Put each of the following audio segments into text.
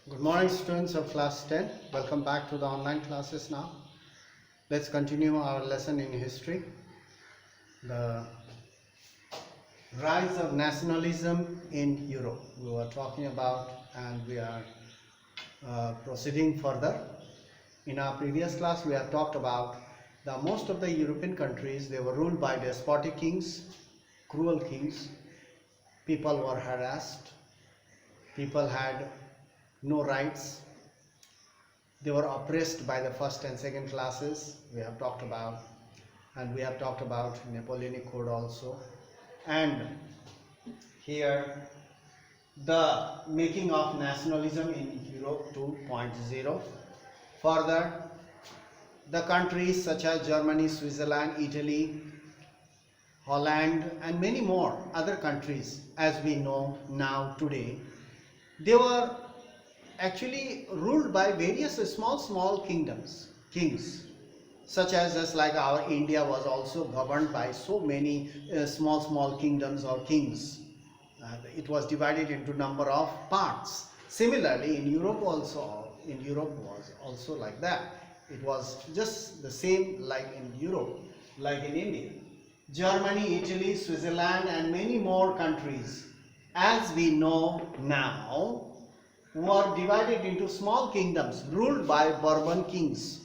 Good morning, students of class 10. Welcome back to the online classes now. Let's continue our lesson in history. The rise of nationalism in Europe we were talking about, and we are proceeding further. In our previous class we have talked about the most of the European countries, they were ruled by despotic kings, cruel kings. People were harassed, people had no rights, they were oppressed by the first and second classes. We have talked about, and we have talked about Napoleonic Code also. And here the making of nationalism in Europe 2.0. Further, the countries such as Germany, Switzerland, Italy, Holland and many more other countries, as we know now today, they were actually ruled by various small kingdoms, kings, such as just like our India was also governed by so many small kingdoms or kings. It was divided into number of parts. Similarly, in Europe also, was also like that. It was just the same like in Europe, like in India. Germany, Italy, Switzerland and many more countries, as we know now, were divided into small kingdoms ruled by Bourbon kings.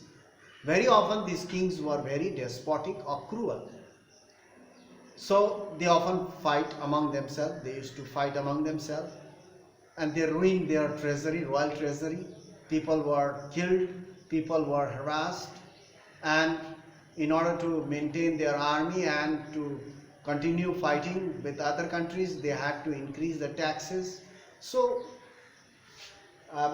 Very often these kings were very despotic or cruel. So they often fight among themselves. They used to fight among themselves, and they ruined their treasury, royal treasury. People were killed, people were harassed, and in order to maintain their army and to continue fighting with other countries, they had to increase the taxes. So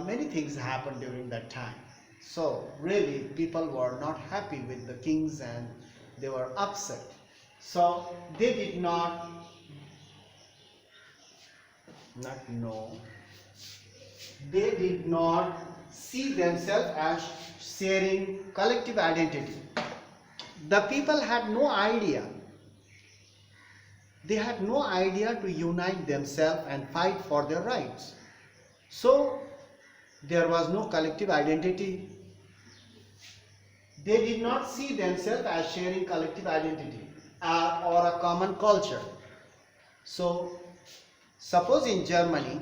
many things happened during that time. So really people were not happy with the kings and they were upset. So they did not see themselves as sharing collective identity. The people had no idea. They had no idea to unite themselves and fight for their rights. So there was no collective identity. They did not see themselves as sharing collective identity or a common culture. So suppose in Germany,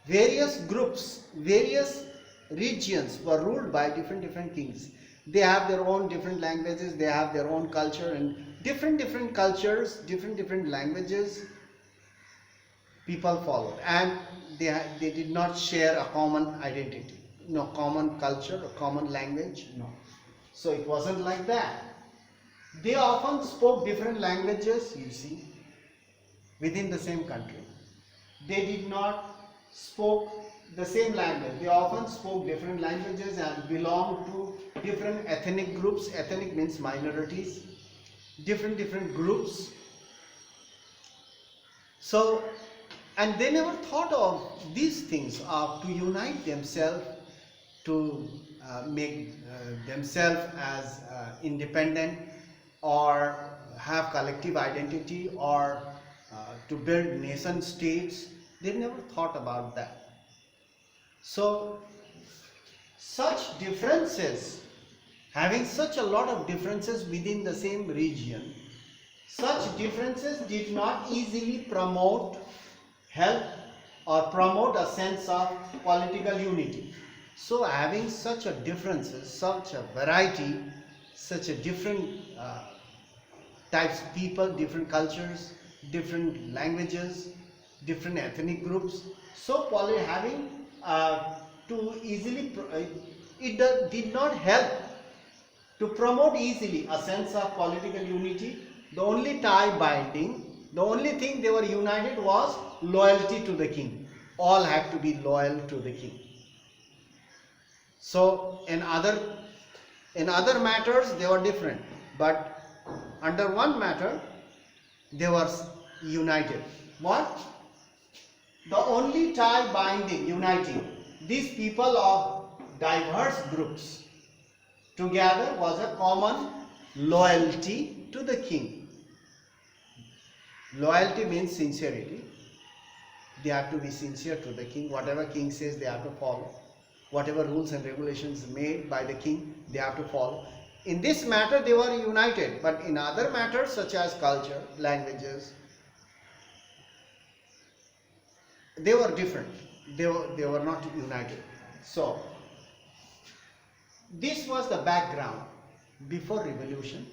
various groups, various regions were ruled by different kings. They have their own different languages, they have their own culture, and different cultures, different languages people followed, and they did not share a common identity, no common culture, a common language, no. So it wasn't like that. They often spoke different languages, you see, within the same country. They did not spoke the same language. They often spoke different languages and belonged to different ethnic groups. Ethnic means minorities, different groups. So, and they never thought of these things, to unite themselves, to make themselves as independent, or have collective identity, or to build nation states. They never thought about that. So such differences, having such a lot of differences within the same region, such differences did not easily help or promote a sense of political unity. So having such a differences, such a variety, such a different types of people, different cultures, different languages, different ethnic groups, so having to easily, it did not help to promote easily a sense of political unity. The only tie binding, the only thing they were united was loyalty to the king. All had to be loyal to the king. So in other matters they were different, but under one matter they were united. What? The only tie binding, uniting these people of diverse groups together was a common loyalty to the king. Loyalty means sincerity. They have to be sincere to the king. Whatever king says, they have to follow. Whatever rules and regulations made by the king, they have to follow. In this matter, they were united, but in other matters such as culture, languages, they were different. They were not united. So, this was the background before revolution,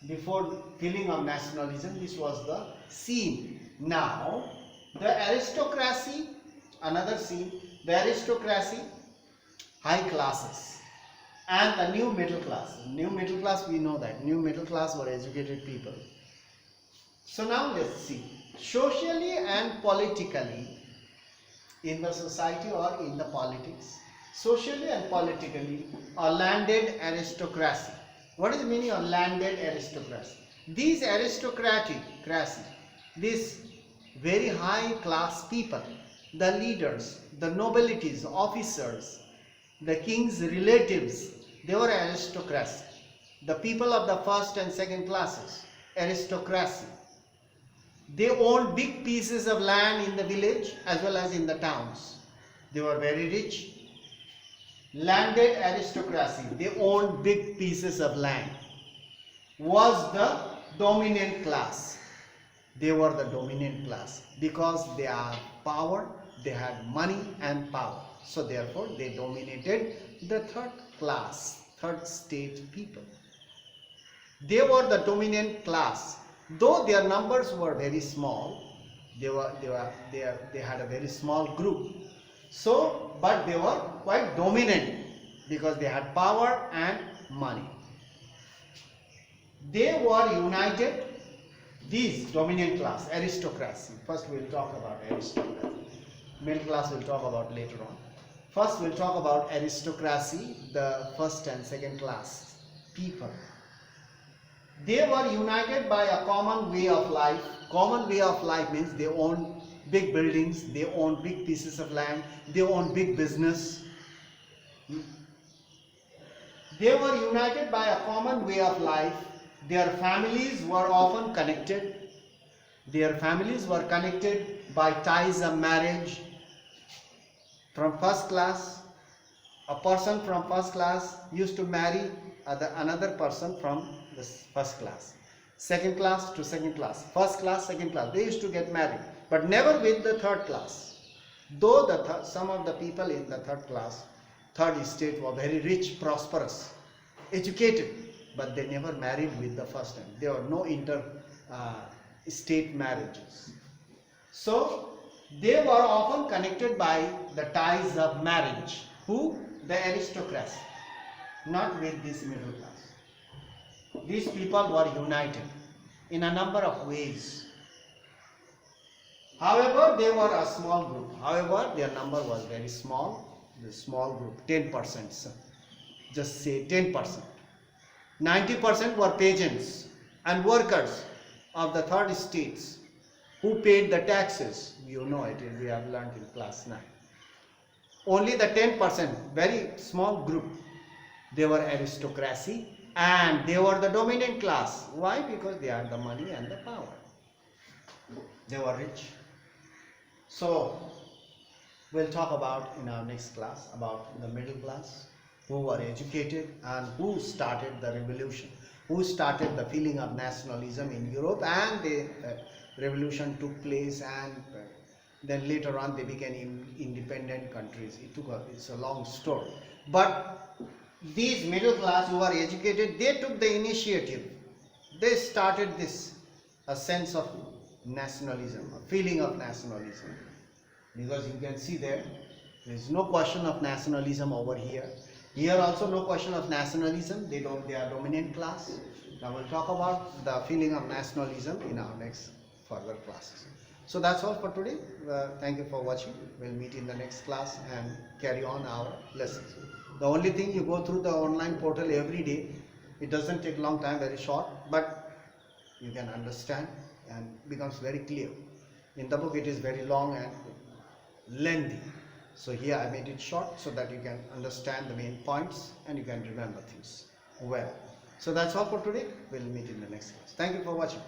before feeling of nationalism. This was the scene. Now, the aristocracy, another scene, the aristocracy, high classes, and the new middle class. New middle class, we know that. New middle class were educated people. So now let's see. Socially and politically, in the society or in the politics, socially and politically, a landed aristocracy. What is the meaning of landed aristocracy? These aristocracy, these very high class people, the leaders, the nobilities, officers, the king's relatives, they were aristocracy. The people of the first and second classes, aristocracy. They owned big pieces of land in the village as well as in the towns. They were very rich. Landed aristocracy, they owned big pieces of land, was the dominant class. They were the dominant class because they had power, they had money and power. So therefore they dominated the third class, third state people. They were the dominant class. Though their numbers were very small, they had a very small group. So, but they were quite dominant because they had power and money. They were united, these dominant class, aristocracy. First we will talk about aristocracy. Middle class we will talk about later on. First we will talk about aristocracy, the first and second class people. They were united by a common way of life. Common way of life means they owned big buildings, they owned big pieces of land, they owned big business. They were united by a common way of life. Their families were often connected. Their families were connected by ties of marriage. From first class, a person from first class used to marry another person from the first class. Second class to second class. First class, second class. They used to get married, but never with the third class. Though some of the people in the third class, third estate were very rich, prosperous, educated, but they never married with the first one. There were no inter-state marriages. So, they were often connected by the ties of marriage. Who? The aristocracy. Not with this middle class. These people were united in a number of ways. However, they were a small group. However, their number was very small. The small group, 10%. Just say 10%. 90% were peasants and workers of the third estates who paid the taxes. You know it, we have learned in class 9. Only the 10%, very small group, they were aristocracy and they were the dominant class. Why? Because they had the money and the power. They were rich. So, we'll talk about in our next class about the middle class, who were educated and who started the revolution, who started the feeling of nationalism in Europe, and the revolution took place, and then later on they became independent countries. It's a long story. But these middle class who are educated, they took the initiative. They started this, a sense of nationalism, a feeling of nationalism. Because you can see there is no question of nationalism over here. Here also no question of nationalism. They are dominant class. Now we'll talk about the feeling of nationalism in our next further classes. So that's all for today. Thank you for watching. We'll meet in the next class and carry on our lessons. The only thing, you go through the online portal every day. It doesn't take long time, very short, but you can understand and becomes very clear. In the book it is very long and lengthy. So here I made it short so that you can understand the main points and you can remember things well. So that's all for today. We'll meet in the next class. Thank you for watching.